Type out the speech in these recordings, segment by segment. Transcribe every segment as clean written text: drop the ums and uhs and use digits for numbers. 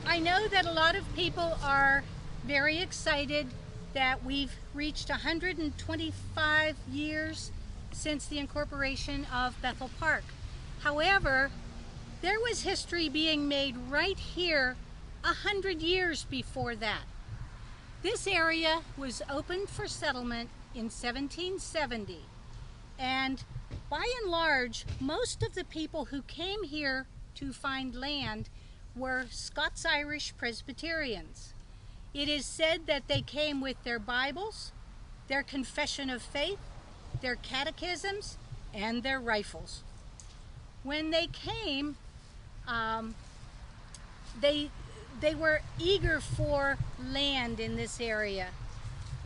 I know that a lot of people are very excited that we've reached 125 years since the incorporation of Bethel Park. However, there was history being made right here 100 years before that. This area was opened for settlement in 1770, and by and large, most of the people who came here to find land were Scots-Irish Presbyterians. It is said that they came with their Bibles, their confession of faith, their catechisms, and their rifles. When they came, they were eager for land in this area,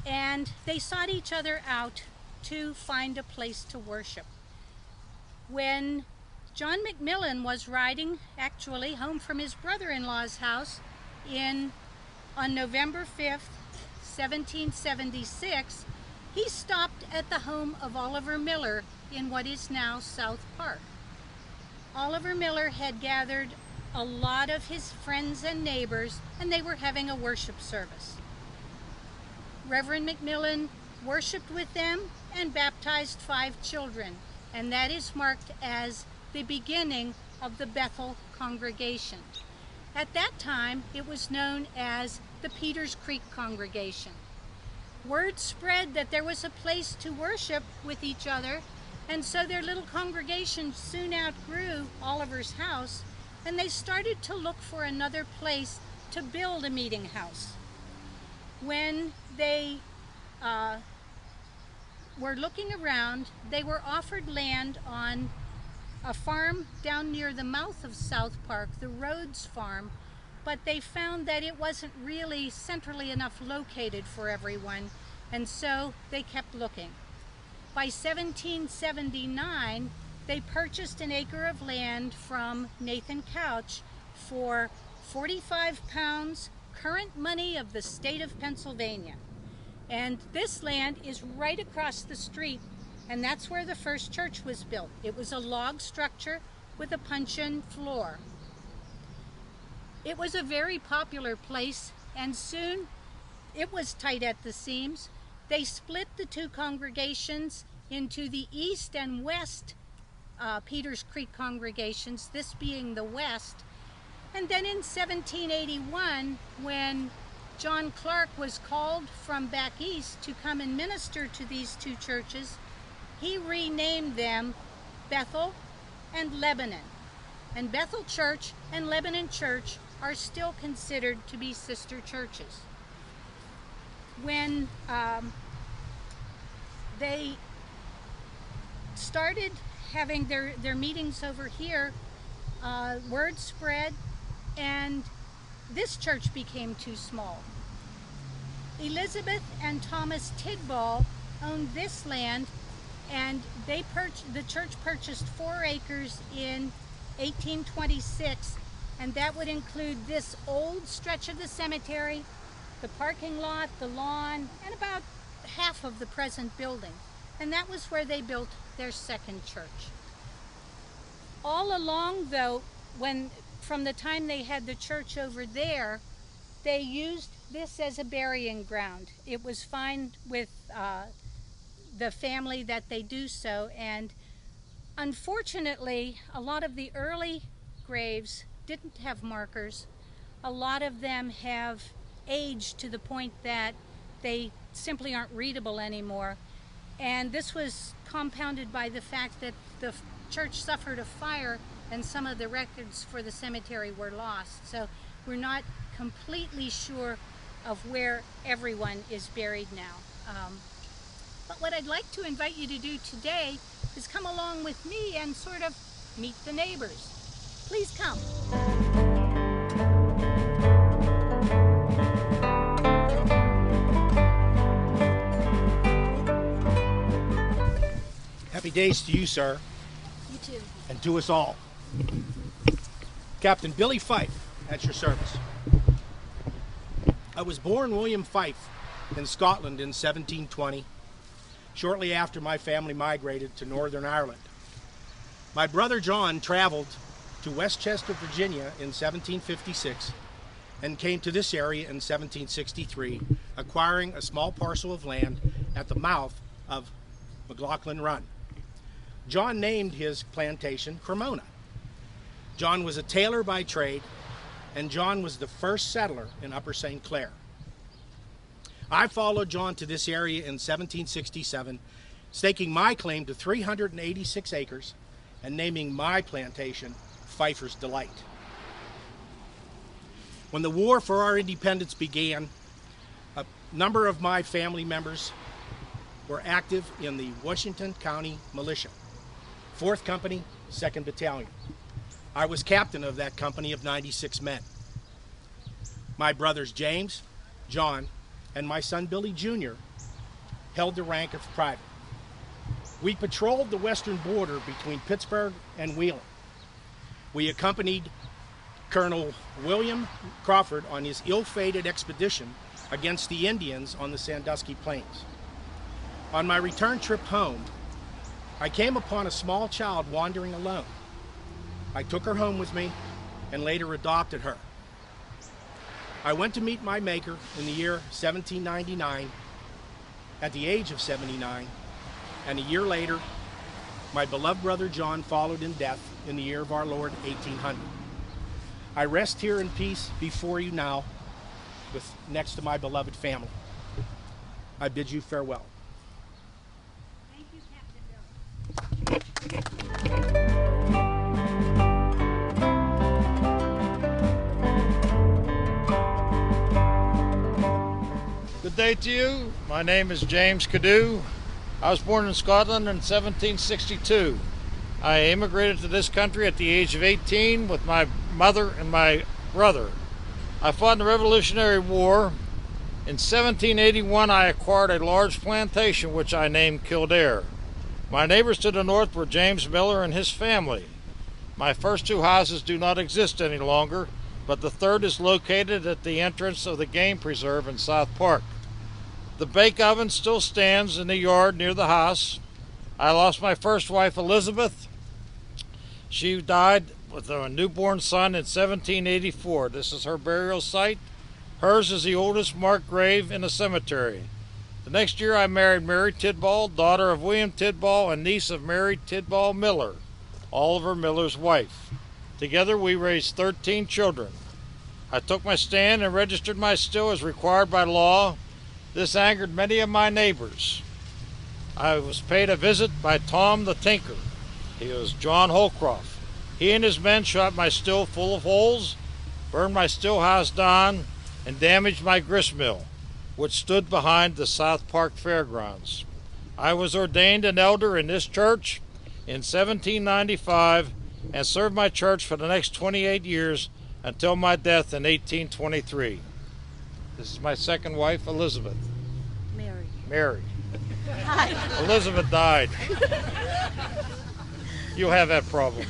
and they sought each other out to find a place to worship. When John McMillan was riding, actually, home from his brother-in-law's house on November 5th, 1776, he stopped at the home of Oliver Miller in what is now South Park. Oliver Miller had gathered a lot of his friends and neighbors, and they were having a worship service. Reverend McMillan worshiped with them and baptized 5 children, and that is marked as the beginning of the Bethel congregation. At that time, it was known as the Peters Creek congregation. Word spread that there was a place to worship with each other, and so their little congregation soon outgrew Oliver's house, and they started to look for another place to build a meeting house. When they were looking around, they were offered land on a farm down near the mouth of South Park, the Rhodes Farm, but they found that it wasn't really centrally enough located for everyone, and so they kept looking. By 1779, they purchased an acre of land from Nathan Couch for 45 pounds, current money of the state of Pennsylvania. And this land is right across the street, and that's where the first church was built. It was a log structure with a puncheon floor. It was a very popular place, and soon it was tight at the seams. They split the 2 congregations into the east and west Peters Creek congregations, this being the west. And then in 1781, when John Clark was called from back east to come and minister to these 2 churches, he renamed them Bethel and Lebanon. And Bethel Church and Lebanon Church are still considered to be sister churches. When they started having their meetings over here, word spread, and this church became too small. Elizabeth and Thomas Tidball owned this land, and the church purchased 4 acres in 1826, and that would include this old stretch of the cemetery, the parking lot, the lawn, and about half of the present building. And that was where they built their second church. All along, though, from the time they had the church over there, they used this as a burying ground. It was fine with the family that they do so, and unfortunately, a lot of the early graves didn't have markers. A lot of them have aged to the point that they simply aren't readable anymore. And this was compounded by the fact that the church suffered a fire and some of the records for the cemetery were lost. So we're not completely sure of where everyone is buried now. But what I'd like to invite you to do today is come along with me and sort of meet the neighbors. Please come. Happy days to you, sir. You too. And to us all. Captain Billy Fife, at your service. I was born William Fife in Scotland in 1720, shortly after my family migrated to Northern Ireland. My brother John traveled to Westchester, Virginia in 1756 and came to this area in 1763, acquiring a small parcel of land at the mouth of McLaughlin Run. John named his plantation Cremona. John was a tailor by trade, and John was the first settler in Upper St. Clair. I followed John to this area in 1767, staking my claim to 386 acres and naming my plantation Pfeiffer's Delight. When the war for our independence began, a number of my family members were active in the Washington County Militia, 4th Company, 2nd Battalion. I was captain of that company of 96 men. My brothers James, John, and my son Billy Jr. held the rank of private. We patrolled the western border between Pittsburgh and Wheeling. We accompanied Colonel William Crawford on his ill-fated expedition against the Indians on the Sandusky Plains. On my return trip home, I came upon a small child wandering alone. I took her home with me and later adopted her. I went to meet my Maker in the year 1799 at the age of 79, and a year later, my beloved brother John followed in death in the year of our Lord 1800. I rest here in peace before you now, next to my beloved family. I bid you farewell. Thank you, Captain Bill. Good day to you. My name is James Cadew. I was born in Scotland in 1762. I immigrated to this country at the age of 18 with my mother and my brother. I fought in the Revolutionary War. In 1781, I acquired a large plantation which I named Kildare. My neighbors to the north were James Miller and his family. My first 2 houses do not exist any longer, but the third is located at the entrance of the game preserve in South Park. The bake oven still stands in the yard near the house. I lost my first wife, Elizabeth. She died with a newborn son in 1784. This is her burial site. Hers is the oldest marked grave in the cemetery. The next year I married Mary Tidball, daughter of William Tidball and niece of Mary Tidball Miller, Oliver Miller's wife. Together we raised 13 children. I took my stand and registered my still as required by law. This angered many of my neighbors. I was paid a visit by Tom the Tinker. He was John Holcroft. He and his men shot my still full of holes, burned my still house down, and damaged my grist mill, which stood behind the South Park Fairgrounds. I was ordained an elder in this church in 1795 and served my church for the next 28 years until my death in 1823. This is my second wife, Elizabeth. Mary. Hi. Elizabeth died. You'll have that problem.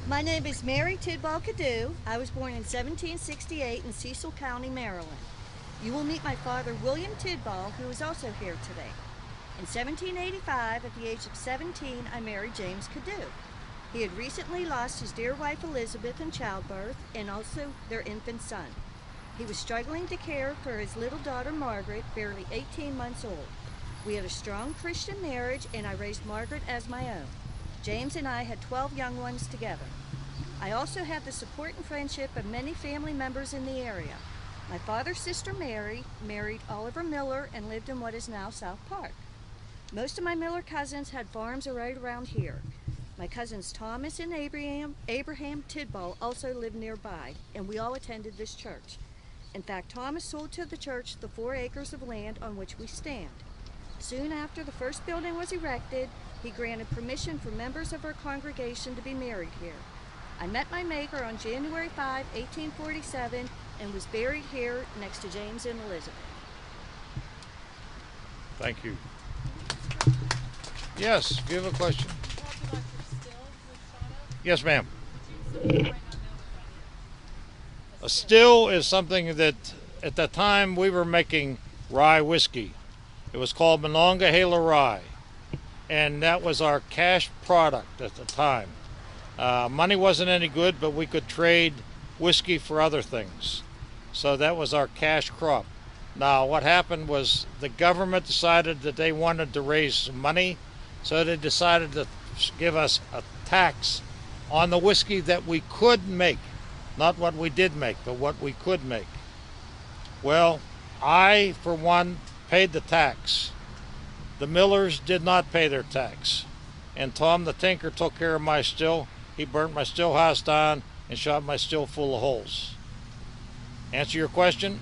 My name is Mary Tidball Cadew. I was born in 1768 in Cecil County, Maryland. You will meet my father, William Tidball, who is also here today. In 1785, at the age of 17, I married James Cadew. He had recently lost his dear wife Elizabeth in childbirth and also their infant son. He was struggling to care for his little daughter Margaret, barely 18 months old. We had a strong Christian marriage and I raised Margaret as my own. James and I had 12 young ones together. I also had the support and friendship of many family members in the area. My father's sister Mary married Oliver Miller and lived in what is now South Park. Most of my Miller cousins had farms right around here. My cousins Thomas and Abraham Tidball also lived nearby, and we all attended this church. In fact, Thomas sold to the church the 4 acres of land on which we stand. Soon after the first building was erected, he granted permission for members of our congregation to be married here. I met my Maker on January 5, 1847, and was buried here next to James and Elizabeth. Thank you. Yes, if you have a question. Yes, ma'am. A still is something that at the time we were making rye whiskey. It was called Monongahela Rye, and that was our cash product at the time. Money wasn't any good, but we could trade whiskey for other things. So that was our cash crop. Now what happened was the government decided that they wanted to raise some money, so they decided to give us a tax on the whiskey that we could make. Not what we did make, but what we could make. Well, I, for one, paid the tax. The Millers did not pay their tax. And Tom the Tinker took care of my still. He burnt my still house down and shot my still full of holes. Answer your question?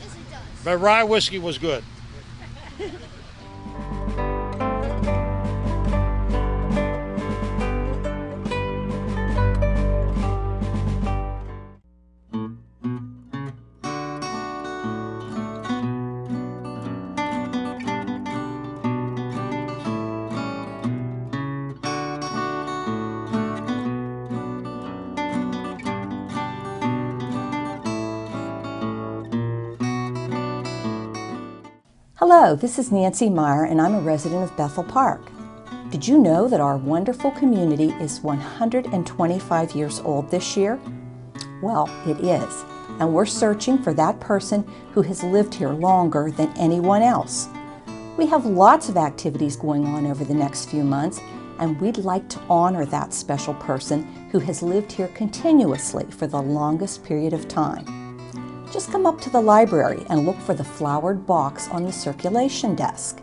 Yes, it does. But rye whiskey was good. Hello, this is Nancy Meyer and I'm a resident of Bethel Park. Did you know that our wonderful community is 125 years old this year? Well, it is, and we're searching for that person who has lived here longer than anyone else. We have lots of activities going on over the next few months, and we'd like to honor that special person who has lived here continuously for the longest period of time. Just come up to the library and look for the flowered box on the circulation desk.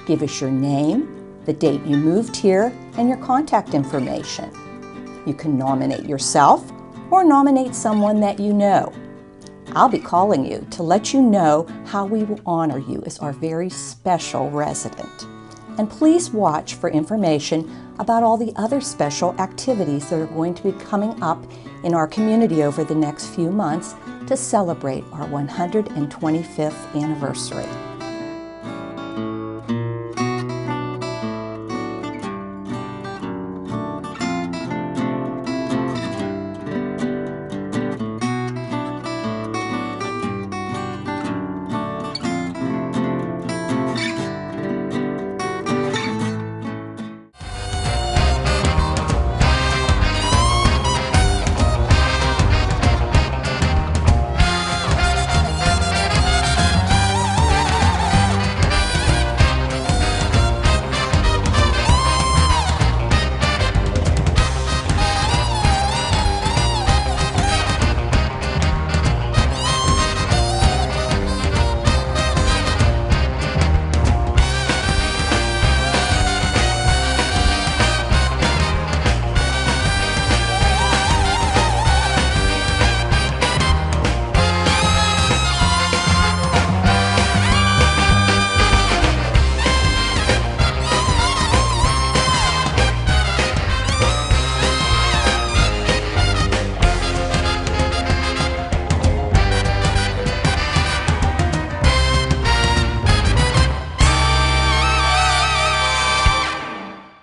Give us your name, the date you moved here, and your contact information. You can nominate yourself or nominate someone that you know. I'll be calling you to let you know how we will honor you as our very special resident. And please watch for information about all the other special activities that are going to be coming up in our community over the next few months to celebrate our 125th anniversary.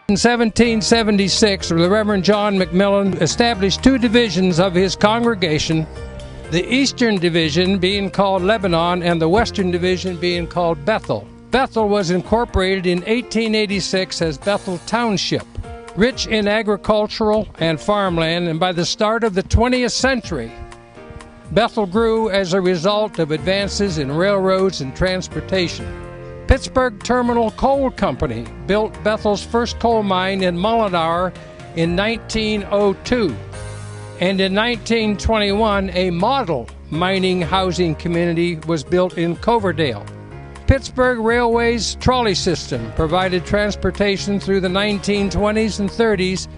In 1776, the Reverend John McMillan established two divisions of his congregation, the Eastern Division being called Lebanon and the Western Division being called Bethel. Bethel was incorporated in 1886 as Bethel Township, rich in agricultural and farmland, and by the start of the 20th century, Bethel grew as a result of advances in railroads and transportation. Pittsburgh Terminal Coal Company built Bethel's first coal mine in Molinauer in 1902. And in 1921, a model mining housing community was built in Coverdale. Pittsburgh Railway's trolley system provided transportation through the 1920s and 30s,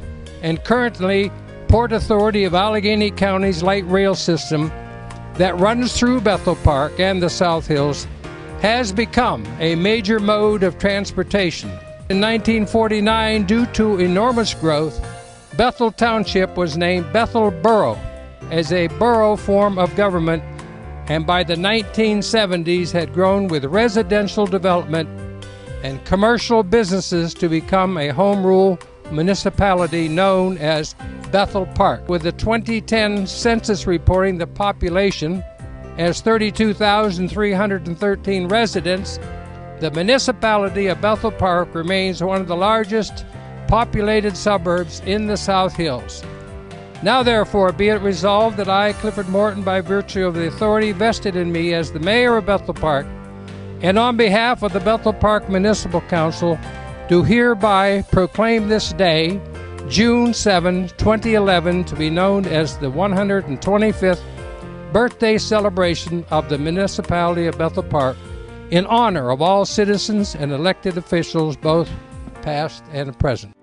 and currently Port Authority of Allegheny County's light rail system that runs through Bethel Park and the South Hills has become a major mode of transportation. In 1949, due to enormous growth, Bethel Township was named Bethel Borough as a borough form of government, and by the 1970s had grown with residential development and commercial businesses to become a home rule municipality known as Bethel Park. With the 2010 census reporting the population as 32,313 residents, the municipality of Bethel Park remains one of the largest populated suburbs in the South Hills. Now therefore be it resolved that I, Clifford Morton, by virtue of the authority vested in me as the mayor of Bethel Park, and on behalf of the Bethel Park Municipal Council, do hereby proclaim this day, June 7, 2011, to be known as the 125th birthday celebration of the municipality of Bethel Park, in honor of all citizens and elected officials, both past and present.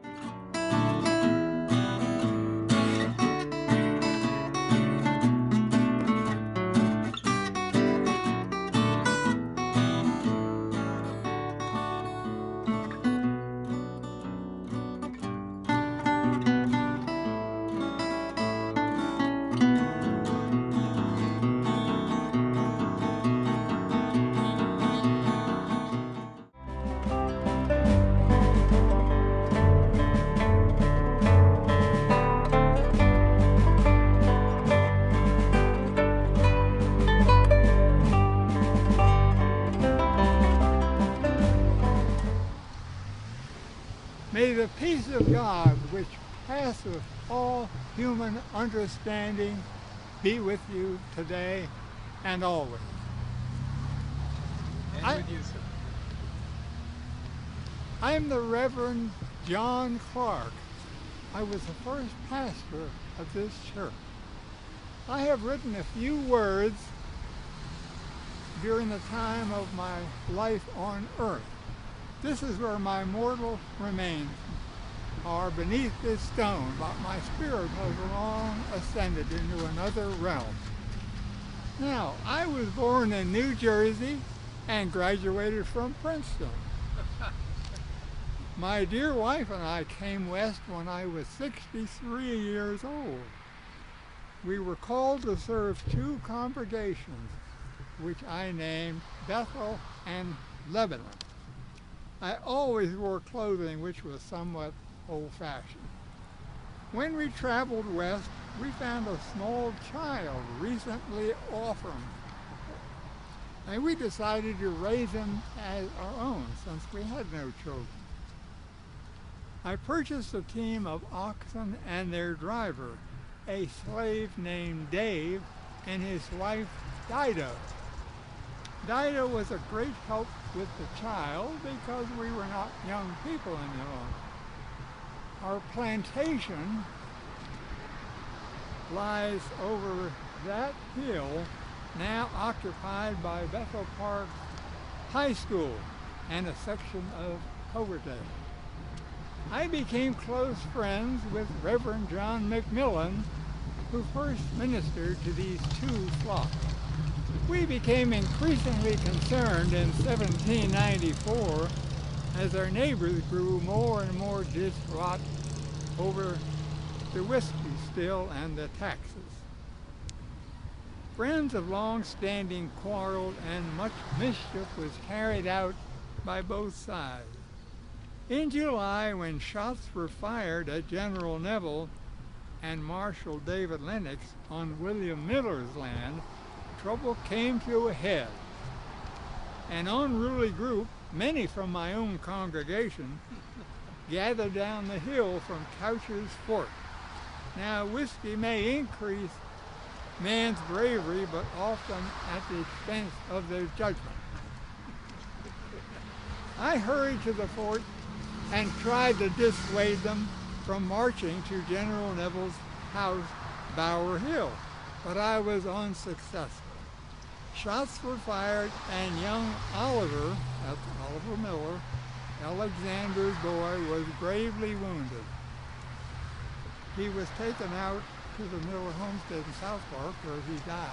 May the peace of God, which passeth all human understanding, be with you today and always. And with you, sir. I'm the Reverend John Clark. I was the first pastor of this church. I have written a few words during the time of my life on earth. This is where my mortal remains are, beneath this stone, but my spirit has long ascended into another realm. Now, I was born in New Jersey and graduated from Princeton. My dear wife and I came west when I was 63 years old. We were called to serve two congregations, which I named Bethel and Lebanon. I always wore clothing which was somewhat old-fashioned. When we traveled west, we found a small child recently orphaned, and we decided to raise him as our own since we had no children. I purchased a team of oxen and their driver, a slave named Dave, and his wife Dido. Dido was a great help with the child because we were not young people any longer. Our plantation lies over that hill, now occupied by Bethel Park High School and a section of Coverdale. I became close friends with Reverend John McMillan, who first ministered to these two flocks. We became increasingly concerned in 1794 as our neighbors grew more and more distraught over the whiskey still and the taxes. Friends of long-standing quarreled and much mischief was carried out by both sides. In July, when shots were fired at General Neville and Marshal David Lennox on William Miller's land, trouble came to a head. An unruly group, many from my own congregation, gathered down the hill from Couch's Fort. Now, whiskey may increase man's bravery, but often at the expense of their judgment. I hurried to the fort and tried to dissuade them from marching to General Neville's house, Bower Hill, but I was unsuccessful. Shots were fired, and young Oliver, that's Oliver Miller, Alexander's boy, was gravely wounded. He was taken out to the Miller homestead in South Park, where he died.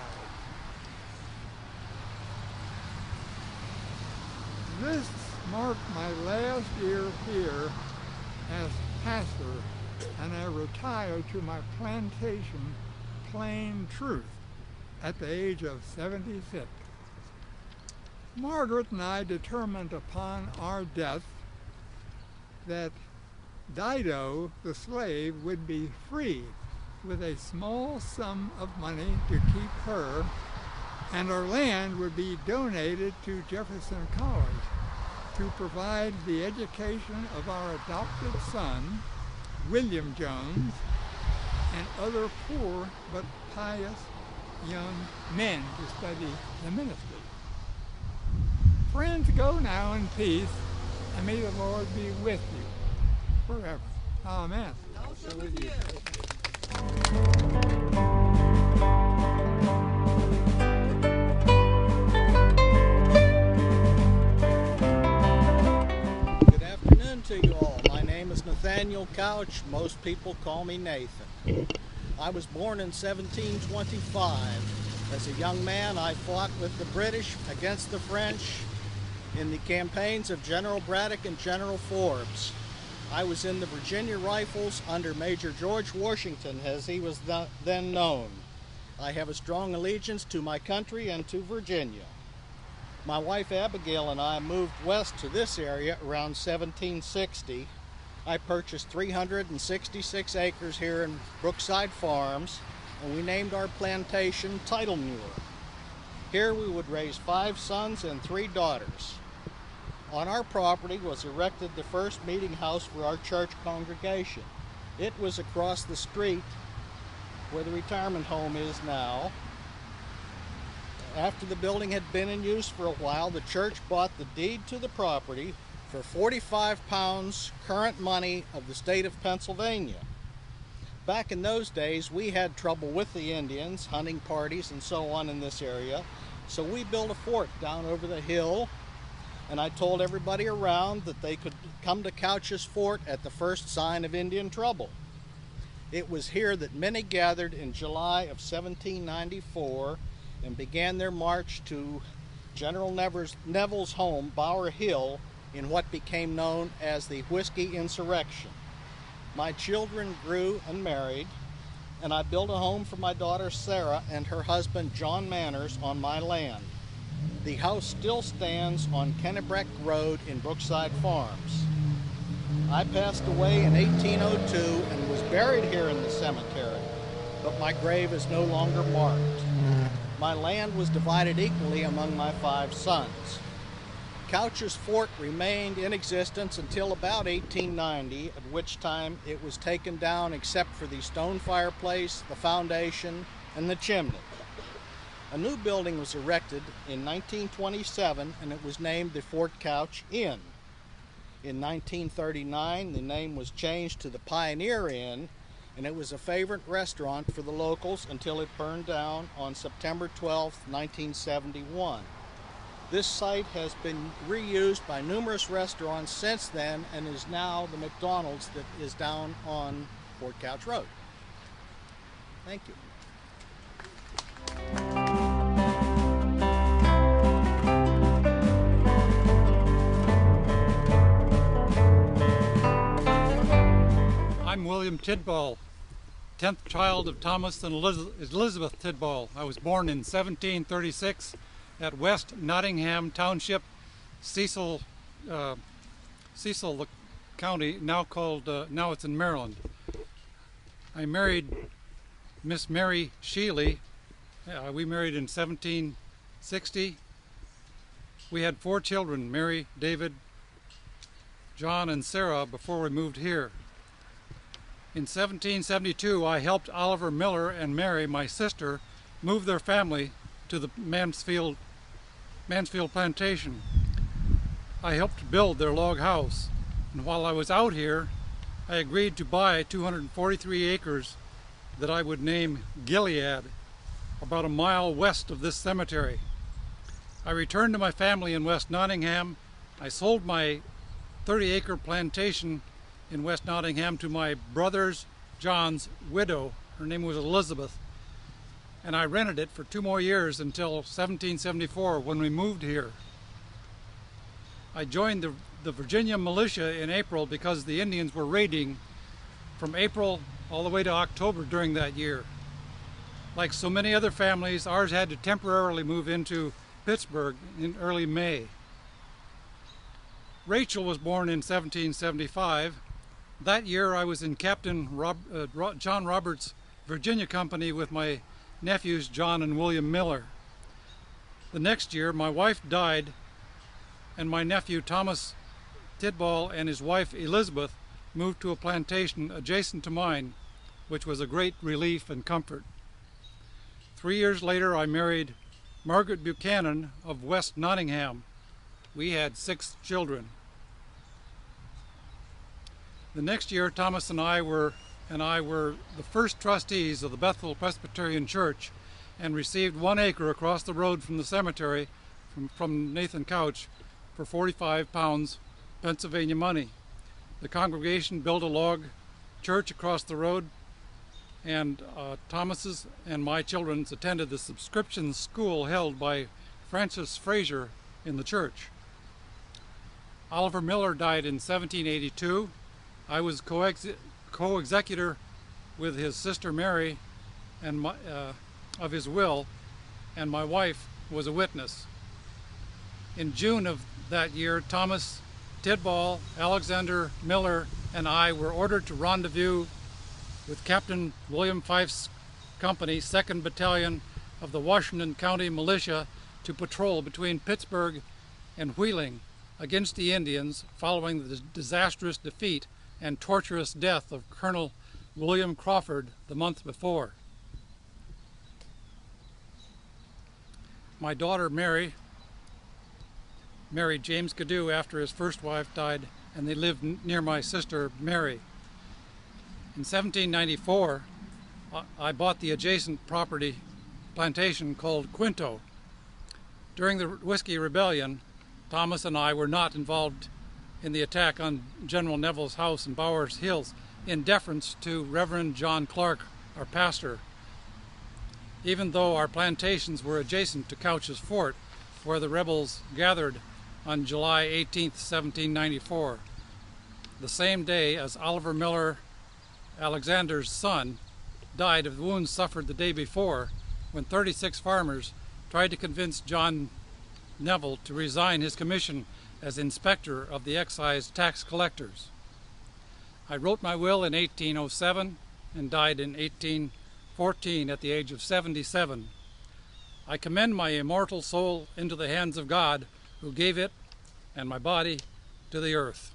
This marked my last year here as pastor, and I retired to my plantation, Plain Truth, at the age of 76. Margaret and I determined upon our death that Dido, the slave, would be free with a small sum of money to keep her, and our land would be donated to Jefferson College. to provide the education of our adopted son, William Jones, and other poor but pious young men to study the ministry. Friends, go now in peace, and may the Lord be with you forever. Amen. Also with you. Good afternoon to you all. My name is Nathaniel Couch. Most people call me Nathan. I was born in 1725. As a young man, I fought with the British against the French in the campaigns of General Braddock and General Forbes. I was in the Virginia Rifles under Major George Washington, as he was then known. I have a strong allegiance to my country and to Virginia. My wife Abigail and I moved west to this area around 1760. I purchased 366 acres here in Brookside Farms, and we named our plantation Titlemure. Here we would raise 5 sons and 3 daughters. On our property was erected the first meeting house for our church congregation. It was across the street where the retirement home is now. After the building had been in use for a while, the church bought the deed to the property for 45 pounds current money of the state of Pennsylvania. Back in those days, we had trouble with the Indians, hunting parties and so on in this area, so we built a fort down over the hill, and I told everybody around that they could come to Couch's Fort at the first sign of Indian trouble. It was here that many gathered in July of 1794 and began their march to General Neville's home, Bower Hill, in what became known as the Whiskey Insurrection. My children grew and married, and I built a home for my daughter Sarah and her husband John Manners on my land. The house still stands on Kennebreck Road in Brookside Farms. I passed away in 1802 and was buried here in the cemetery, but my grave is no longer marked. My land was divided equally among my 5 sons. Couch's Fort remained in existence until about 1890, at which time it was taken down except for the stone fireplace, the foundation, and the chimney. A new building was erected in 1927, and it was named the Fort Couch Inn. In 1939, the name was changed to the Pioneer Inn, and it was a favorite restaurant for the locals until it burned down on September 12, 1971. This site has been reused by numerous restaurants since then and is now the McDonald's that is down on Fort Couch Road. Thank you. I'm William Tidball, 10th child of Thomas and Elizabeth Tidball. I was born in 1736 at West Nottingham Township, Cecil County, now it's in Maryland. I married Miss Mary Sheely. We married in 1760. We had 4 children, Mary, David, John, and Sarah, before we moved here. In 1772, I helped Oliver Miller and Mary, my sister, move their family to the Mansfield Plantation. I helped build their log house, and while I was out here, I agreed to buy 243 acres that I would name Gilead, about a mile west of this cemetery. I returned to my family in West Nottingham. I sold my 30-acre plantation in West Nottingham to my brother's John's widow. Her name was Elizabeth, and I rented it for 2 more years until 1774 when we moved here. I joined the Virginia militia in April because the Indians were raiding from April all the way to October during that year. Like so many other families, ours had to temporarily move into Pittsburgh in early May. Rachel was born in 1775. That year I was in Captain John Roberts' Virginia Company with my nephews John and William Miller. The next year my wife died and my nephew Thomas Tidball and his wife Elizabeth moved to a plantation adjacent to mine, which was a great relief and comfort. 3 years later, I married Margaret Buchanan of West Nottingham. We had 6 children. The next year, Thomas and I were the first trustees of the Bethel Presbyterian Church and received 1 acre across the road from the cemetery from Nathan Couch for 45 pounds Pennsylvania money. The congregation built a log church across the road, and Thomas's and my children's attended the subscription school held by Francis Fraser in the church. Oliver Miller died in 1782. I was co-executor with his sister Mary and of his will, and my wife was a witness. In June of that year, Thomas Tidball, Alexander Miller, and I were ordered to rendezvous with Captain William Fife's company, 2nd Battalion of the Washington County Militia, to patrol between Pittsburgh and Wheeling against the Indians following the disastrous defeat and torturous death of Colonel William Crawford the month before. My daughter Mary married James Cadieux after his first wife died, and they lived near my sister Mary. In 1794, I bought the adjacent property plantation called Quinto. During the Whiskey Rebellion, Thomas and I were not involved in the attack on General Neville's house in Bowers Hills in deference to Reverend John Clark, our pastor, even though our plantations were adjacent to Couch's Fort, where the rebels gathered on July 18, 1794, the same day as Oliver Miller, Alexander's son, died of wounds suffered the day before when 36 farmers tried to convince John Neville to resign his commission as inspector of the excise tax collectors. I wrote my will in 1807 and died in 1814 at the age of 77. I commend my immortal soul into the hands of God, who gave it and my body to the earth.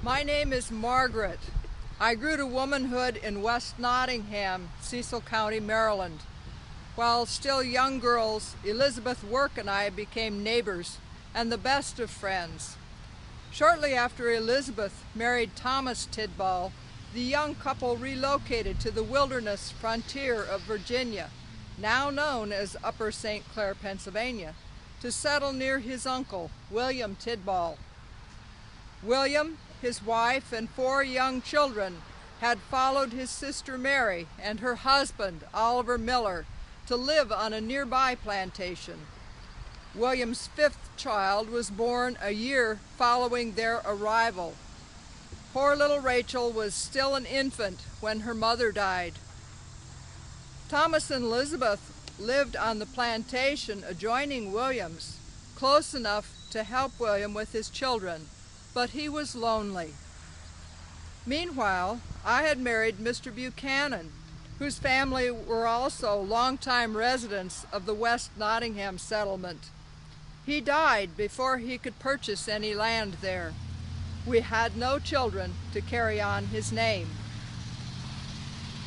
My name is Margaret. I grew to womanhood in West Nottingham, Cecil County, Maryland. While still young girls, Elizabeth Work and I became neighbors and the best of friends. Shortly after Elizabeth married Thomas Tidball, the young couple relocated to the wilderness frontier of Virginia, now known as Upper St. Clair, Pennsylvania, to settle near his uncle, William Tidball. William, his wife, and 4 young children had followed his sister Mary and her husband, Oliver Miller, to live on a nearby plantation. William's 5th child was born a year following their arrival. Poor little Rachel was still an infant when her mother died. Thomas and Elizabeth lived on the plantation adjoining William's, close enough to help William with his children, but he was lonely. Meanwhile, I had married Mr. Buchanan, whose family were also longtime residents of the West Nottingham settlement. He died before he could purchase any land there. We had no children to carry on his name.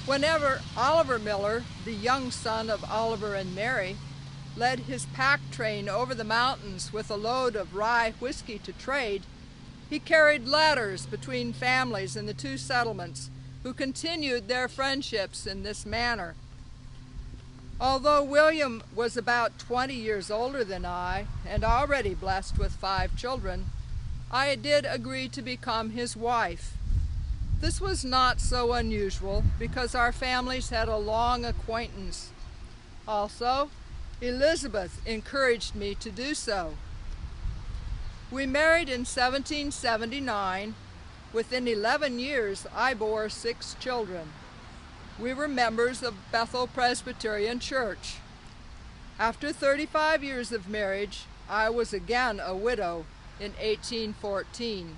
Whenever Oliver Miller, the young son of Oliver and Mary, led his pack train over the mountains with a load of rye whiskey to trade, he carried letters between families in the 2 settlements who continued their friendships in this manner. Although William was about 20 years older than I and already blessed with 5 children, I did agree to become his wife. This was not so unusual because our families had a long acquaintance. Also, Elizabeth encouraged me to do so. We married in 1779. Within 11 years, I bore 6 children. We were members of Bethel Presbyterian Church. After 35 years of marriage, I was again a widow in 1814.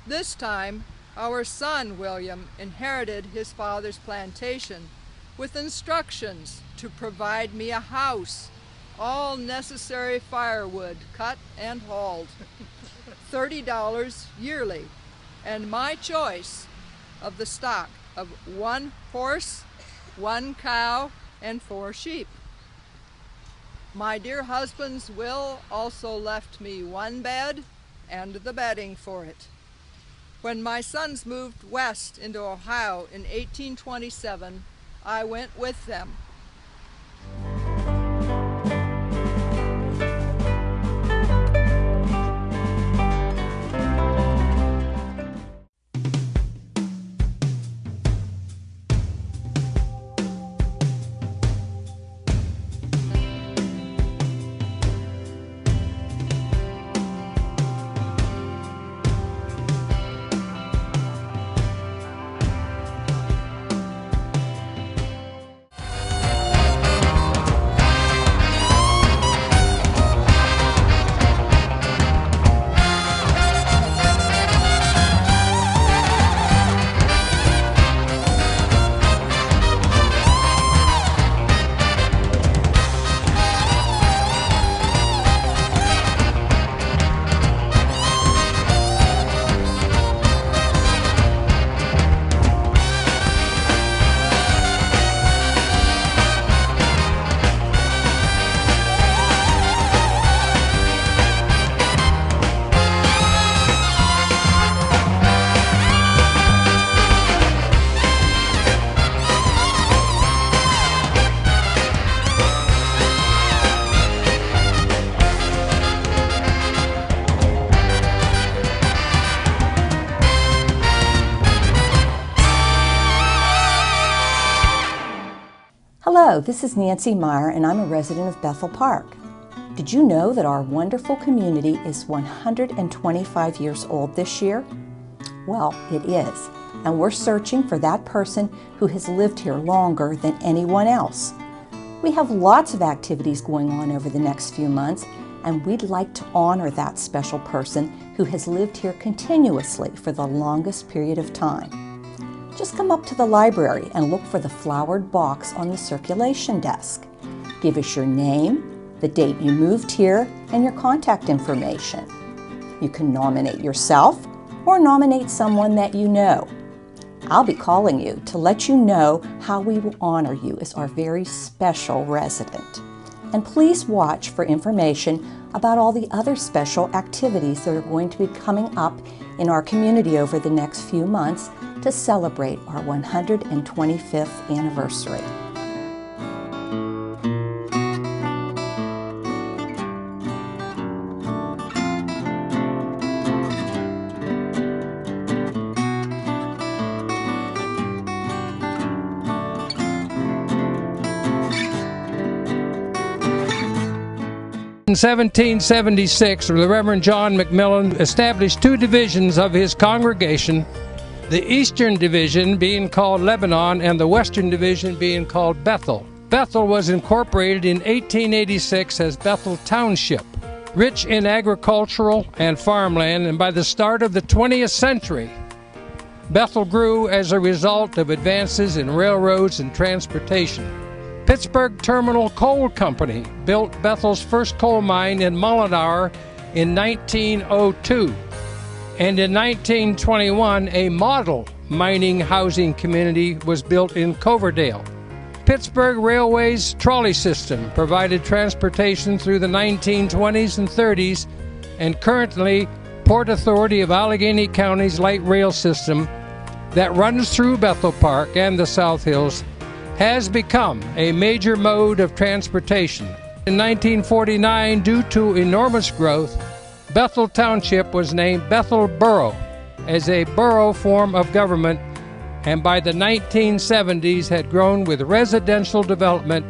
This time, our son William inherited his father's plantation with instructions to provide me a house, all necessary firewood cut and hauled, $30 yearly, and my choice of the stock of 1 horse, 1 cow, and 4 sheep. My dear husband's will also left me 1 bed and the bedding for it. When my sons moved west into Ohio in 1827, I went with them. Hello, this is Nancy Meyer, and I'm a resident of Bethel Park. Did you know that our wonderful community is 125 years old this year? Well, it is, and we're searching for that person who has lived here longer than anyone else. We have lots of activities going on over the next few months, and we'd like to honor that special person who has lived here continuously for the longest period of time. Just come up to the library and look for the flowered box on the circulation desk. Give us your name, the date you moved here, and your contact information. You can nominate yourself or nominate someone that you know. I'll be calling you to let you know how we will honor you as our very special resident. And please watch for information about all the other special activities that are going to be coming up in our community over the next few months to celebrate our 125th anniversary. In 1776, the Reverend John McMillan established 2 divisions of his congregation, the Eastern Division being called Lebanon and the Western Division being called Bethel. Bethel was incorporated in 1886 as Bethel Township, rich in agricultural and farmland, and by the start of the 20th century, Bethel grew as a result of advances in railroads and transportation. Pittsburgh Terminal Coal Company built Bethel's first coal mine in Mullingar in 1902. And in 1921, a model mining housing community was built in Coverdale. Pittsburgh Railway's trolley system provided transportation through the 1920s and 30s, and currently Port Authority of Allegheny County's light rail system that runs through Bethel Park and the South Hills has become a major mode of transportation. In 1949, due to enormous growth, Bethel Township was named Bethel Borough as a borough form of government, and by the 1970s had grown with residential development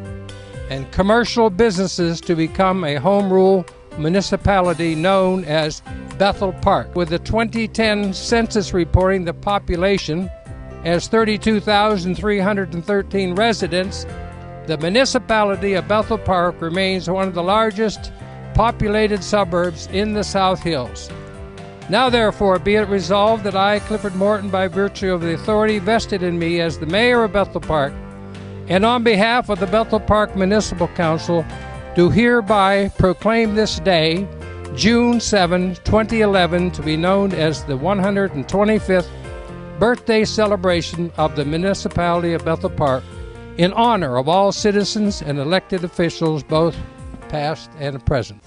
and commercial businesses to become a home rule municipality known as Bethel Park. With the 2010 census reporting the population as 32,313 residents, the municipality of Bethel Park remains one of the largest populated suburbs in the South Hills. Now therefore be it resolved that I, Clifford Morton, by virtue of the authority vested in me as the mayor of Bethel Park, and on behalf of the Bethel Park Municipal Council, do hereby proclaim this day, June 7, 2011, to be known as the 125th birthday celebration of the municipality of Bethel Park, in honor of all citizens and elected officials, both past and present.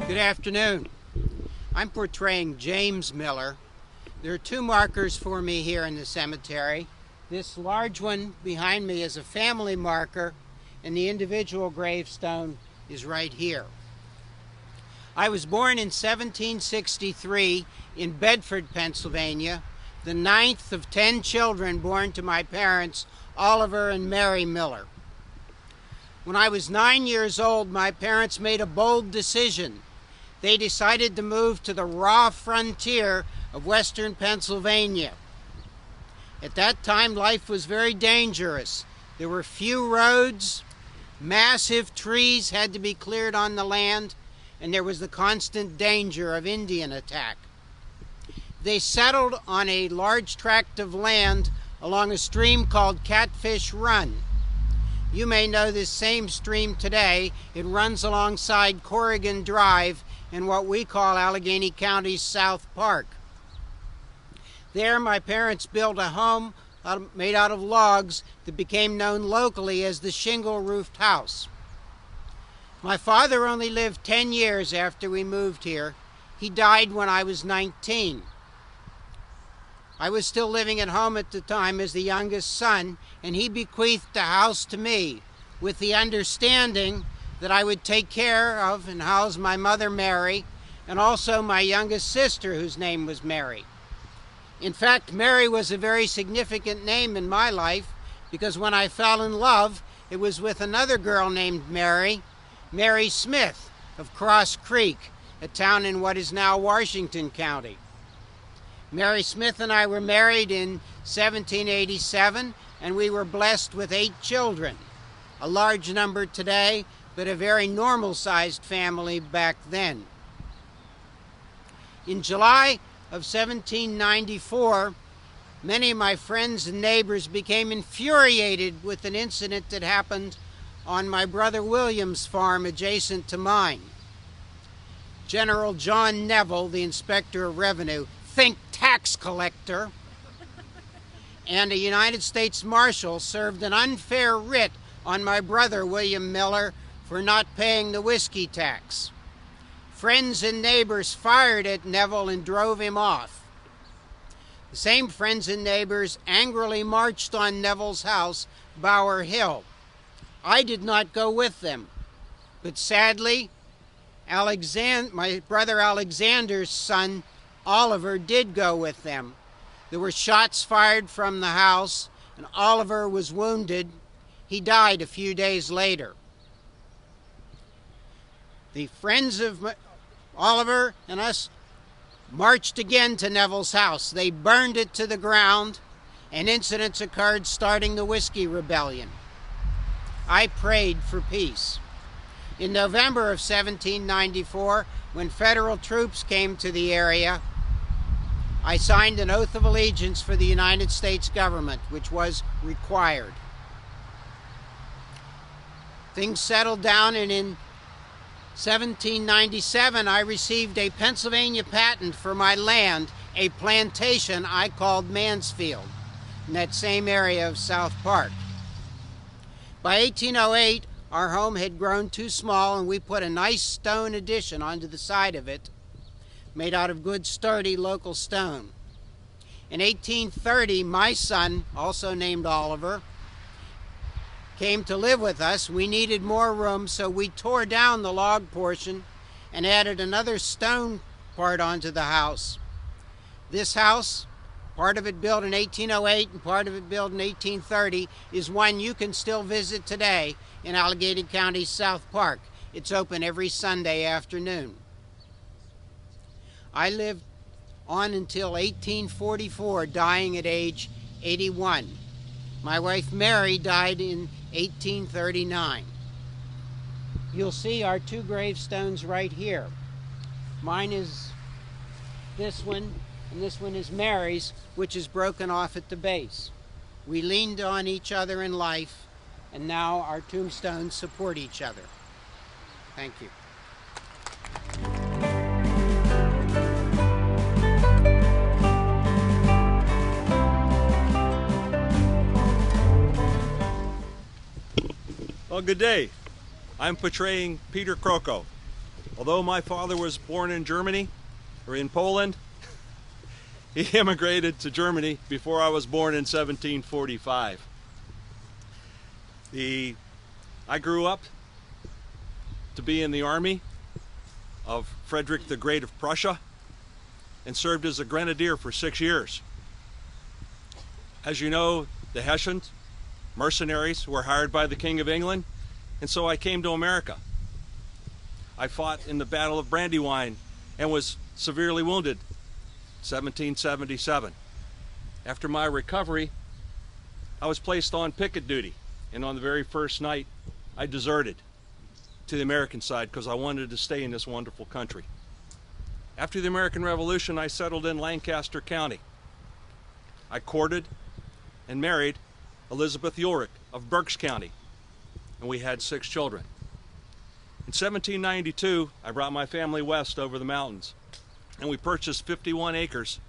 Good afternoon. I'm portraying James Miller. There are two markers for me here in the cemetery. This large one behind me is a family marker, and the individual gravestone is right here. I was born in 1763 in Bedford, Pennsylvania, the 9th of 10 children born to my parents, Oliver and Mary Miller. When I was 9 years old, my parents made a bold decision. They decided to move to the raw frontier of western Pennsylvania. At that time, life was very dangerous. There were few roads, massive trees had to be cleared on the land, and there was the constant danger of Indian attack. They settled on a large tract of land along a stream called Catfish Run. You may know this same stream today. It runs alongside Corrigan Drive in what we call Allegheny County's South Park. There, my parents built a home made out of logs that became known locally as the shingle-roofed house. My father only lived 10 years after we moved here. He died when I was 19. I was still living at home at the time as the youngest son, and he bequeathed the house to me with the understanding that I would take care of and house my mother, Mary, and also my youngest sister, whose name was Mary. In fact, Mary was a very significant name in my life because when I fell in love, it was with another girl named Mary, Mary Smith of Cross Creek, a town in what is now Washington County. Mary Smith and I were married in 1787, and we were blessed with 8 children, a large number today, but a very normal-sized family back then. In July of 1794, many of my friends and neighbors became infuriated with an incident that happened on my brother William's farm adjacent to mine. General John Neville, the Inspector of Revenue, think tax collector, and a United States Marshal served an unfair writ on my brother William Miller for not paying the whiskey tax. Friends and neighbors fired at Neville and drove him off. The same friends and neighbors angrily marched on Neville's house, Bower Hill. I did not go with them, but sadly, my brother Alexander's son, Oliver, did go with them. There were shots fired from the house, and Oliver was wounded. He died a few days later. The friends of Oliver and us marched again to Neville's house. They burned it to the ground, and incidents occurred starting the Whiskey Rebellion. I prayed for peace. In November of 1794, when federal troops came to the area, I signed an oath of allegiance for the United States government, which was required. Things settled down, and in 1797, I received a Pennsylvania patent for my land, a plantation I called Mansfield. in that same area of South Park. By 1808, our home had grown too small and we put a nice stone addition onto the side of it, made out of good sturdy local stone. In 1830, my son, also named Oliver, came to live with us. We needed more room, so we tore down the log portion and added another stone part onto the house. This house, part of it built in 1808 and part of it built in 1830, is one you can still visit today in Allegheny County's South Park. It's open every Sunday afternoon. I lived on until 1844, dying at age 81. My wife Mary died in 1839. You'll see our two gravestones right here. Mine is this one, and this one is Mary's, which is broken off at the base. We leaned on each other in life, and now our tombstones support each other. Thank you. Well, good day. I'm portraying Peter Kroko. Although my father was born in Germany, or in Poland, he immigrated to Germany before I was born in 1745. I grew up to be in the army of Frederick the Great of Prussia and served as a grenadier for 6 years. As you know, the Hessians, mercenaries, were hired by the King of England, and so I came to America. I fought in the Battle of Brandywine and was severely wounded, 1777. After my recovery, I was placed on picket duty, and on the very first night, I deserted to the American side because I wanted to stay in this wonderful country. After the American Revolution, I settled in Lancaster County. I courted and married Elizabeth Ulrich of Berks County, and we had 6 children. In 1792, I brought my family west over the mountains, and we purchased 51 acres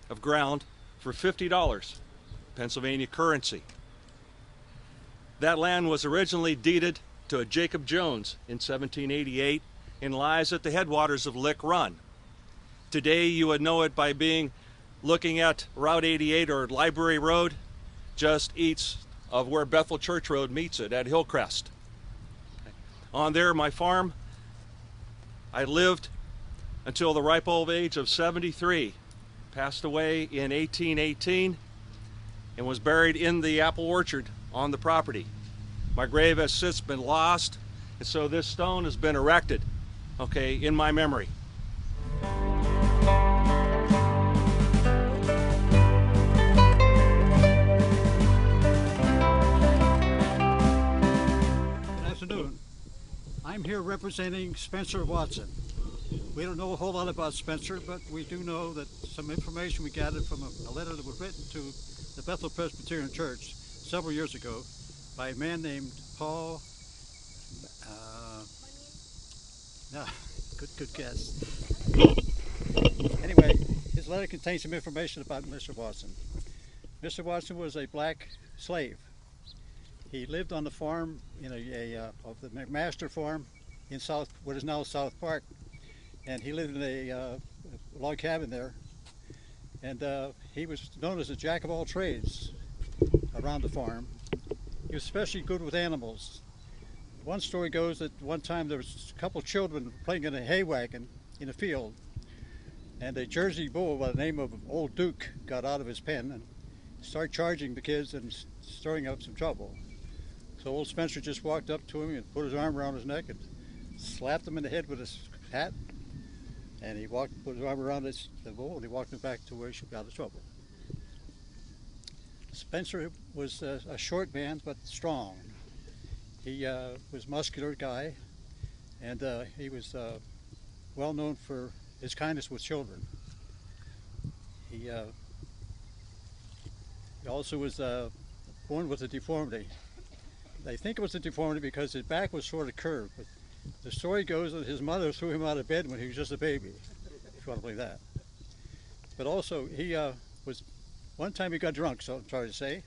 of ground for $50, Pennsylvania currency. That land was originally deeded to a Jacob Jones in 1788 and lies at the headwaters of Lick Run. Today you would know it by looking at Route 88 or Library Road, just east of where Bethel Church Road meets it at Hillcrest. On there, my farm, I lived until the ripe old age of 73, passed away in 1818, and was buried in the apple orchard on the property. My grave has since been lost, and so this stone has been erected, okay, in my memory. I'm here representing Spencer Watson. We don't know a whole lot about Spencer, but we do know that some information we gathered from a letter that was written to the Bethel Presbyterian Church several years ago by a man named Paul. Good guess. Anyway, his letter contains some information about Mr. Watson. Mr. Watson was a black slave. He lived on the farm in of the McMaster farm in what is now South Park, and he lived in a log cabin there. And he was known as a jack of all trades around the farm. He was especially good with animals. One story goes that one time there was a couple of children playing in a hay wagon in a field, and a Jersey bull by the name of Old Duke got out of his pen and started charging the kids and stirring up some trouble. So old Spencer just walked up to him and put his arm around his neck and slapped him in the head with his hat. And he put his arm around the bull, and he walked him back to where he should be out of trouble. Spencer was a short man, but strong. He was a muscular guy, and he was well known for his kindness with children. He also was born with a deformity. They think it was a deformity because his back was sort of curved, but the story goes that his mother threw him out of bed when he was just a baby, if you want to believe that. But also, he was One time he got drunk, so I'm sorry to say,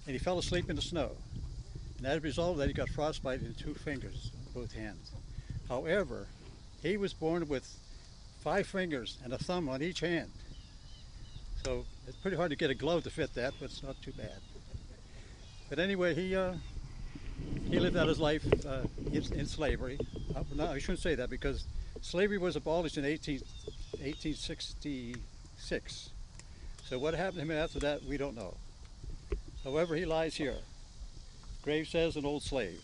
and he fell asleep in the snow. And as a result of that, he got frostbite in 2 fingers, both hands. However, he was born with 5 fingers and a thumb on each hand. So it's pretty hard to get a glove to fit that, but it's not too bad. But anyway, he lived out his life in slavery. No, I shouldn't say that, because slavery was abolished in 1866. So what happened to him after that, we don't know. However, he lies here. Grave says an old slave.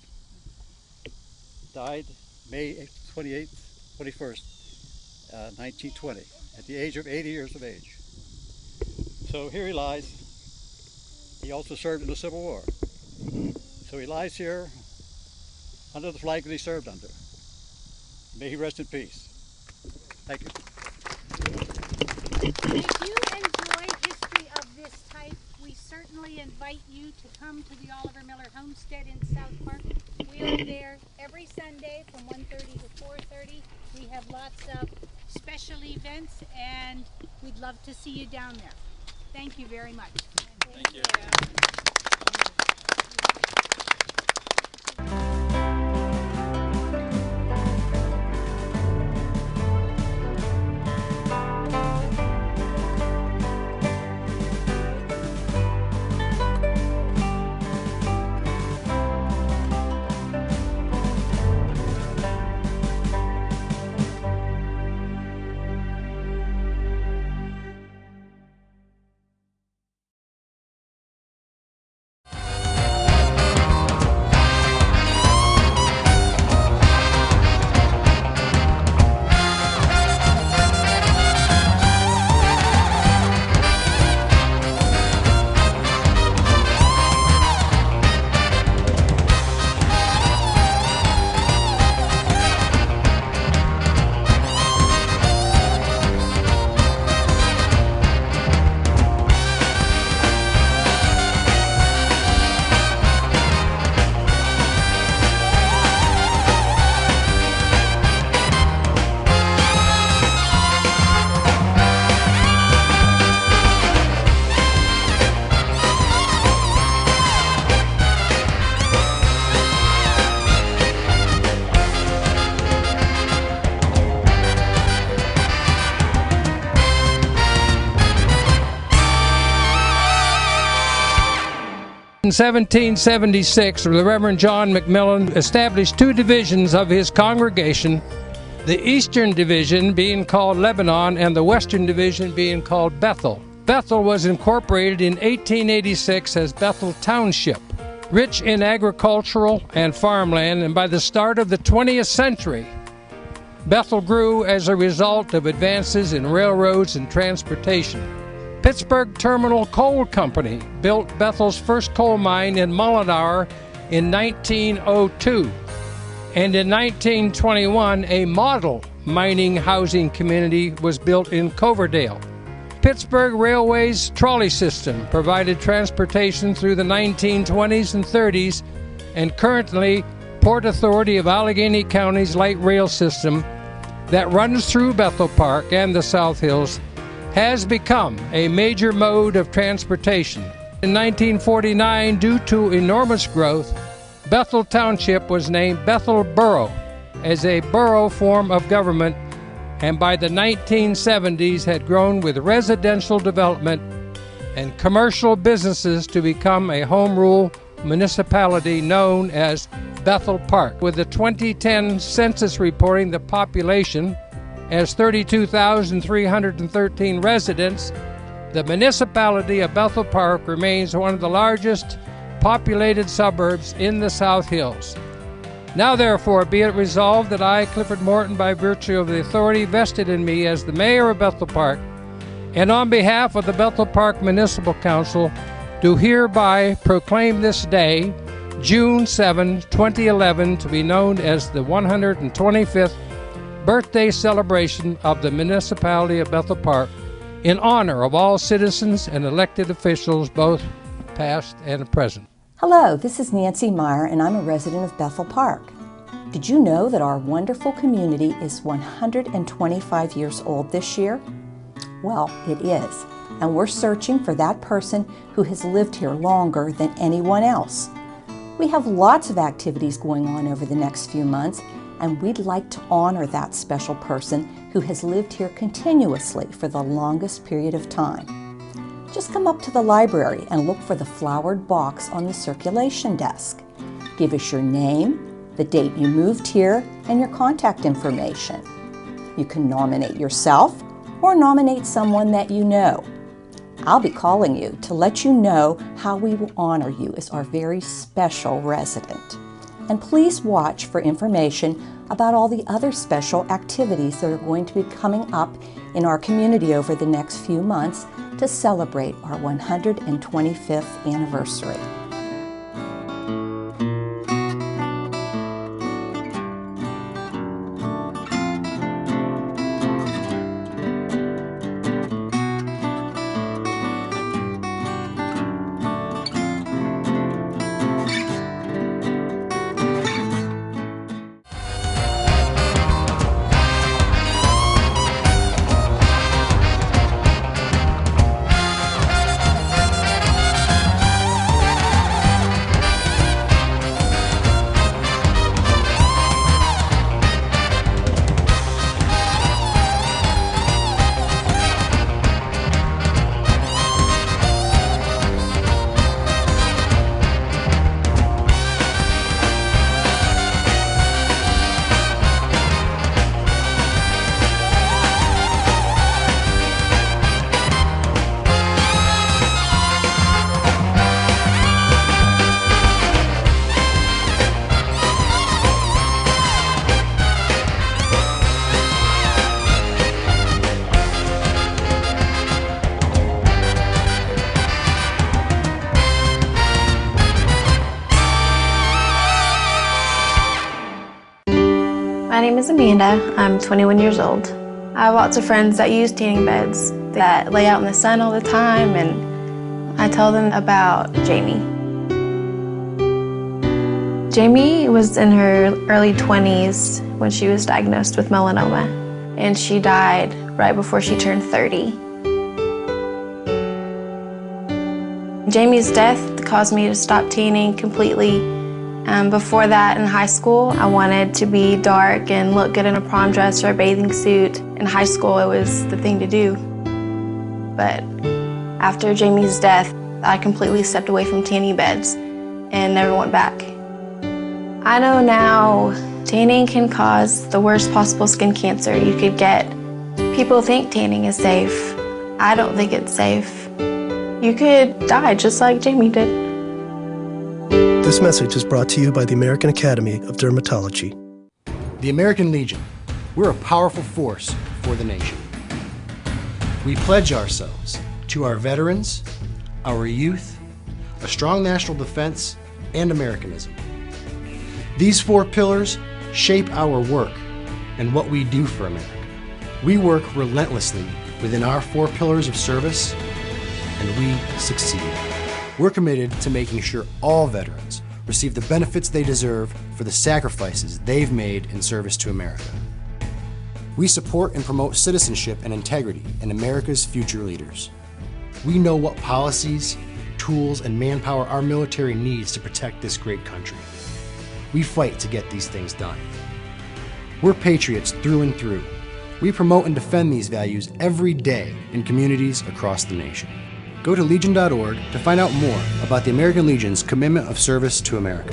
Died May 21st, 1920, at the age of 80 years of age. So here he lies. He also served in the Civil War. So he lies here under the flag that he served under. May he rest in peace. Thank you. If you enjoy history of this type, we certainly invite you to come to the Oliver Miller Homestead in South Park. We are there every Sunday from 1:30 to 4:30. We have lots of special events, and we'd love to see you down there. Thank you very much. Thank you. In 1776, the Reverend John McMillan established 2 divisions of his congregation, the Eastern Division being called Lebanon and the Western Division being called Bethel. Bethel was incorporated in 1886 as Bethel Township, rich in agricultural and farmland, and by the start of the 20th century, Bethel grew as a result of advances in railroads and transportation. Pittsburgh Terminal Coal Company built Bethel's first coal mine in Mullingar in 1902. And in 1921, a model mining housing community was built in Coverdale. Pittsburgh Railway's trolley system provided transportation through the 1920s and 30s, and currently Port Authority of Allegheny County's light rail system that runs through Bethel Park and the South Hills has become a major mode of transportation. In 1949, due to enormous growth, Bethel Township was named Bethel Borough as a borough form of government, and by the 1970s had grown with residential development and commercial businesses to become a home rule municipality known as Bethel Park. With the 2010 census reporting the population as 32,313 residents, the municipality of Bethel Park remains one of the largest populated suburbs in the South Hills. Now therefore be it resolved that I, Clifford Morton, by virtue of the authority vested in me as the mayor of Bethel Park, and on behalf of the Bethel Park Municipal Council, do hereby proclaim this day, June 7, 2011, to be known as the 125th birthday celebration of the municipality of Bethel Park, in honor of all citizens and elected officials, both past and present. Hello, this is Nancy Meyer, and I'm a resident of Bethel Park. Did you know that our wonderful community is 125 years old this year? Well, it is. and we're searching for that person who has lived here longer than anyone else. We have lots of activities going on over the next few months, and we'd like to honor that special person who has lived here continuously for the longest period of time. Just come up to the library and look for the flowered box on the circulation desk. Give us your name, the date you moved here, and your contact information. You can nominate yourself or nominate someone that you know. I'll be calling you to let you know how we will honor you as our very special resident. And please watch for information about all the other special activities that are going to be coming up in our community over the next few months to celebrate our 125th anniversary. My name is Amanda. I'm 21 years old. I have lots of friends that use tanning beds that lay out in the sun all the time, and I tell them about Jamie. Jamie was in her early 20s when she was diagnosed with melanoma, and she died right before she turned 30. Jamie's death caused me to stop tanning completely. Before that, in high school, I wanted to be dark and look good in a prom dress or a bathing suit. In high school, it was the thing to do. But after Jamie's death, I completely stepped away from tanning beds and never went back. I know now tanning can cause the worst possible skin cancer you could get. People think tanning is safe. I don't think it's safe. You could die just like Jamie did. This message is brought to you by the American Academy of Dermatology. The American Legion. We're a powerful force for the nation. We pledge ourselves to our veterans, our youth, a strong national defense, and Americanism. These 4 pillars shape our work and what we do for America. We work relentlessly within our 4 pillars of service, and we succeed. We're committed to making sure all veterans receive the benefits they deserve for the sacrifices they've made in service to America. We support and promote citizenship and integrity in America's future leaders. We know what policies, tools, and manpower our military needs to protect this great country. We fight to get these things done. We're patriots through and through. We promote and defend these values every day in communities across the nation. Go to Legion.org to find out more about the American Legion's commitment of service to America.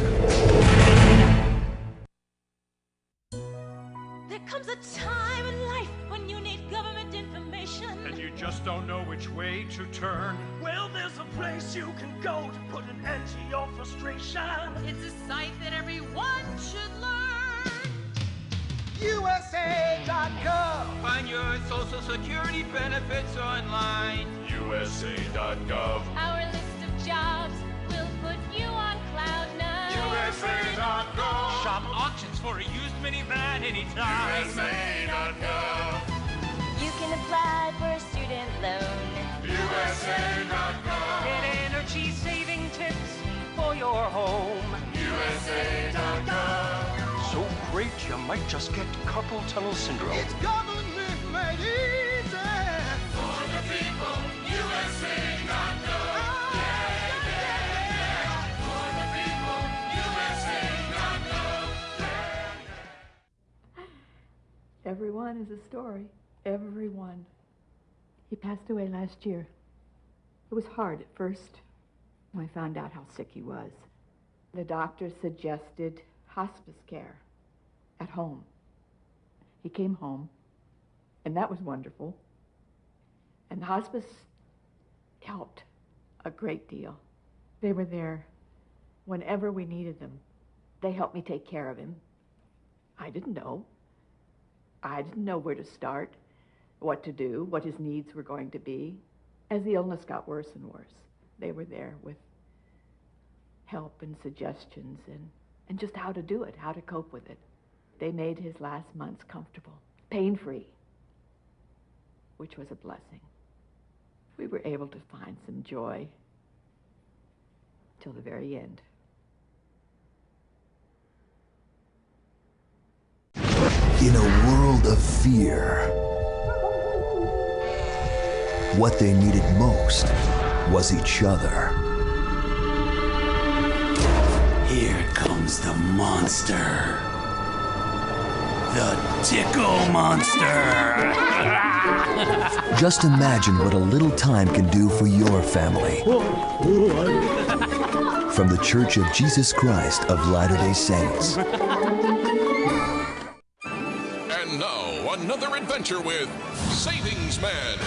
There comes a time in life when you need government information, and you just don't know which way to turn. Well, there's a place you can go to put an end to your frustration. It's a site that everyone should learn. USA.gov. Find your Social Security benefits online. USA.gov. Our list of jobs will put you on cloud nine. USA.gov. Shop auctions for a used minivan anytime. USA.gov. You can apply for a student loan. USA.gov. Get energy saving tips for your home. USA.gov. So great you might just get carpal tunnel syndrome. It's government made easy for the people. USA. Everyone is a story. Everyone. He passed away last year. It was hard at first when I found out how sick he was. The doctor suggested hospice care at home. He came home, and that was wonderful. And the hospice helped a great deal. They were there whenever we needed them. They helped me take care of him. I didn't know. I didn't know where to start, what to do, what his needs were going to be. As the illness got worse and worse, they were there with help and suggestions and just how to do it, how to cope with it. They made his last months comfortable, pain-free, which was a blessing. We were able to find some joy till the very end. In a world of fear, what they needed most was each other. Here comes the monster. The Tickle Monster. Just imagine what a little time can do for your family. From the Church of Jesus Christ of Latter-day Saints. And now, another adventure with Savings Man.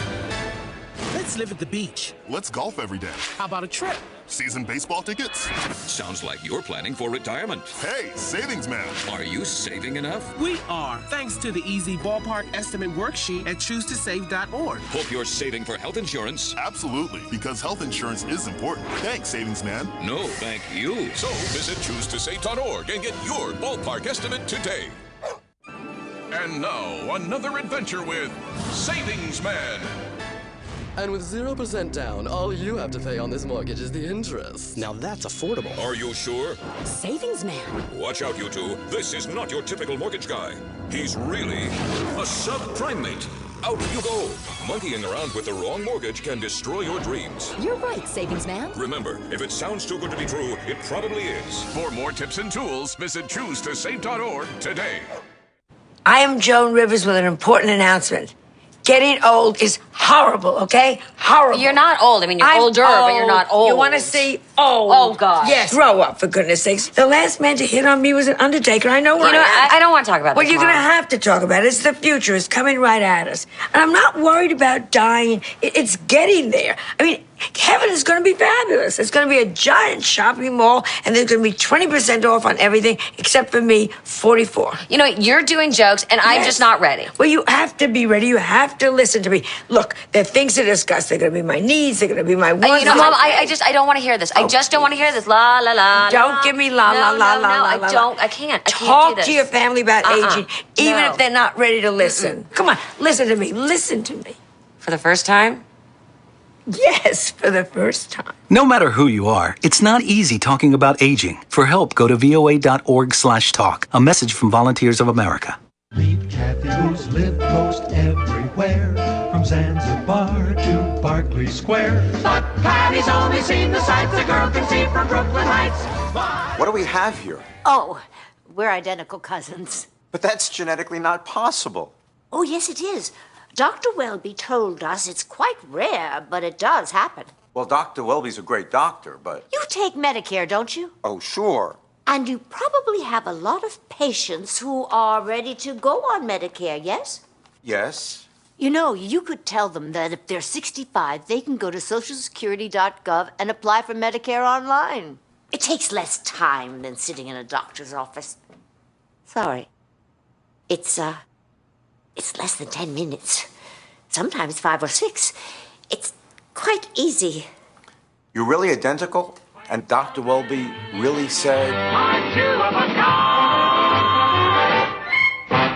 Let's live at the beach. Let's golf every day. How about a trip? Season baseball tickets? Sounds like you're planning for retirement. Hey, Savings Man. Are you saving enough? We are, thanks to the easy ballpark estimate worksheet at choosetosave.org. Hope you're saving for health insurance. Absolutely, because health insurance is important. Thanks, Savings Man. No, thank you. So visit choosetosave.org and get your ballpark estimate today. And now, another adventure with Savings Man. And with 0% down, all you have to pay on this mortgage is the interest. Now that's affordable. Are you sure? Savings Man. Watch out, you two. This is not your typical mortgage guy. He's really a subprime mate. Out you go. Monkeying around with the wrong mortgage can destroy your dreams. You're right, Savings Man. Remember, if it sounds too good to be true, it probably is. For more tips and tools, visit choosetosave.org today. I am Joan Rivers with an important announcement. Getting old is horrible, okay? Horrible. You're not old. I mean, you're older, but you're not old. You want to see old? Oh, God. Yes. Grow up, for goodness sakes. The last man to hit on me was an undertaker. I know where I don't want to talk about Well, this, you're going to Mom. have to talk about it. It's the future. It's coming right at us. And I'm not worried about dying. It's getting there. I mean, heaven is going to be fabulous. It's going to be a giant shopping mall, and there's going to be 20% off on everything, except for me, 44. You know, you're doing jokes, and I'm just not ready. Well, you have to be ready. You have to listen to me. Look, there are things to discuss. They're going to be my needs. They're going to be my wants. You know, Mom, I don't want to hear this. I just don't want to hear this. La, la, la. Don't give me la, la, la, la, la, la. I don't. I can't. I can't do Talk this. to your family about aging, even if they're not ready to listen. Come on, listen to me. Listen to me. For the first time? Yes, for the first time. No matter who you are, it's not easy talking about aging. For help, go to voa.org/talk. A message from Volunteers of America. Meet Kathy, who's lived most everywhere, from Zanzibar to Berkeley Square. But Patty's only seen the sights a girl can see from Brooklyn Heights. What do we have here? Oh, we're identical cousins. But that's genetically not possible. Oh, yes, it is. Dr. Welby told us it's quite rare, but it does happen. Well, Dr. Welby's a great doctor, but... You take Medicare, don't you? Oh, sure. And you probably have a lot of patients who are ready to go on Medicare, yes? Yes. You know, you could tell them that if they're 65, they can go to socialsecurity.gov and apply for Medicare online. It takes less time than sitting in a doctor's office. Sorry. It's less than 10 minutes. Sometimes 5 or 6. It's quite easy. You're really identical? And Dr. Welby really said... Aren't you a